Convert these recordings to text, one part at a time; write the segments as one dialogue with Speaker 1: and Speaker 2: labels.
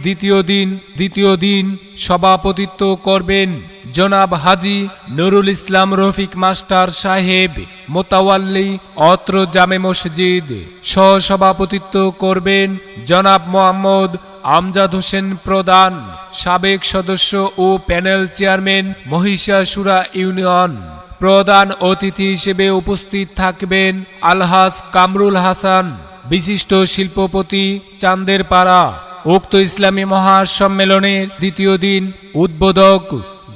Speaker 1: দ্বিতীয় দিন সভাপতিত্ব করবেন জনাব হাজী নুরুল ইসলাম রফিক মাস্টার সাহেব মোতাওয়াল্লি অত্র জামে মসজিদ। সহসভাপতিত্ব করবেন জনাব মোহাম্মদ আমজাদ হোসেন প্রধান, সাবেক সদস্য ও প্যানেল চেয়ারম্যান মহিষাসুরা ইউনিয়ন। প্রধান অতিথি হিসেবে উপস্থিত থাকবেন আলহাজ কামরুল হাসান, বিশিষ্ট শিল্পপতি চান্দেরপাড়া। উক্ত ইসলামী মহাসম্মেলনের দ্বিতীয় দিন উদ্বোধক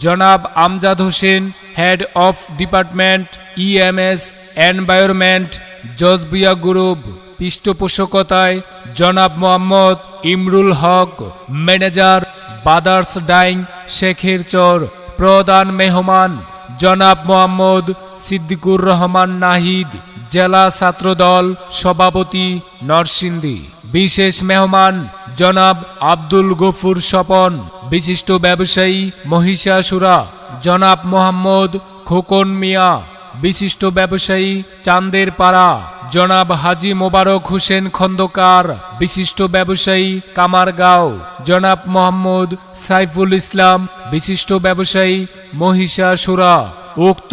Speaker 1: জনাব Amjad Hossain, head of department EMS environment, জজবিয়া গ্রুপ। পৃষ্ঠপোষকতায় জনাব Mohammad Imrul Haque, manager brothers dyeing Shekherchar. প্রধান মেহমান জনাব মোহাম্মদ সিদ্দিকুর রহমান নাহিদ, জেলা ছাত্রদল সভাপতি নরসিংদী। বিশেষ মেহমান জনাব আব্দুল গফুর স্বপন, বিশিষ্ট ব্যবসায়ী মহিষাসুরা। জনাব মোহাম্মদ খোকন মিয়া, বিশিষ্ট ব্যবসায়ী চান্দেরপাড়া। জনাব হাজী মোবারক হোসেন খন্দকার, বিশিষ্ট ব্যবসায়ী কামারগাঁও। জনাব মোহাম্মদ সাইফুল ইসলাম, বিশিষ্ট ব্যবসায়ী মহিষাসুরা। উক্ত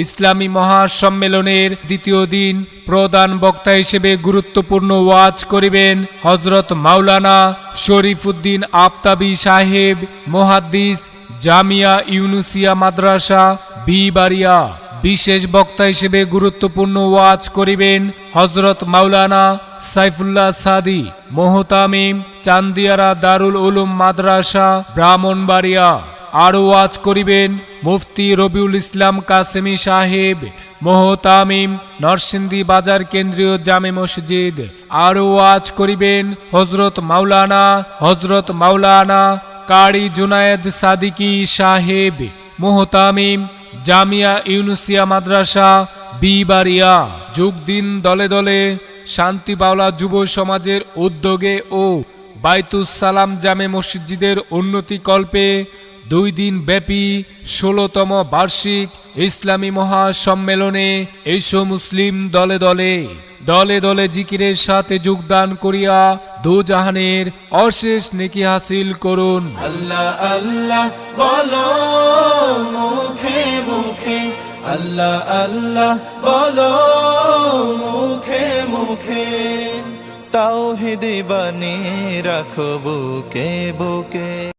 Speaker 1: ইসলামী মহাসম্মেলনের দ্বিতীয় দিন প্রধান বক্তা হিসেবে গুরুত্বপূর্ণ ওয়াজ করিবেন হযরত মাওলানা শরীফউদ্দীন আফতাবী সাহেব, মুহাদ্দিস, জামিয়া ইউনুসিয়া মাদ্রাসা বিবাড়িয়া। বিশেষ বক্তা হিসেবে গুরুত্বপূর্ণ ওয়াজ করিবেন হযরত মাওলানা সাইফুল্লাহ সাদি, মোহতামিম, চান্দিয়ারা দারুল উলুম মাদ্রাসা ব্রাহ্মণবাড়িয়া। আরও ওয়াজ করিবেন মুফতি রবিউল ইসলাম কাসেমি সাহেব, মোহতামিম, নরসিংদী বাজার কেন্দ্রীয় জামে মসজিদ। আরও ওয়াজ করিবেন হযরত মাওলানা কারি জুনায়েদ সাদিকি সাহেব, মোহতামিম, জামিয়া ইউনুসিয়া মাদ্রাসা বিবাড়িয়া। যোগ দিন দলে দলে শান্তি বাউলা যুব সমাজের উদ্যোগে ও বাইতুস সালাম জামে মসজিদের উন্নতি কল্পে 2 দিন ব্যাপী 16তম বার্ষিক ইসলামী মহাসম্মেলনে এসো মুসলিম দলে দলে জিকিরের সাথে যোগদান করিয়া দোজাহানের অশেষ নেকি হাসিল করুন।
Speaker 2: আল্লাহ আল্লাহ বলো মুখে মুখে, আল্লাহ আল্লাহ বলো মুখে মুখে। তাওহীদ বাণী রাখো বুকে বুকে।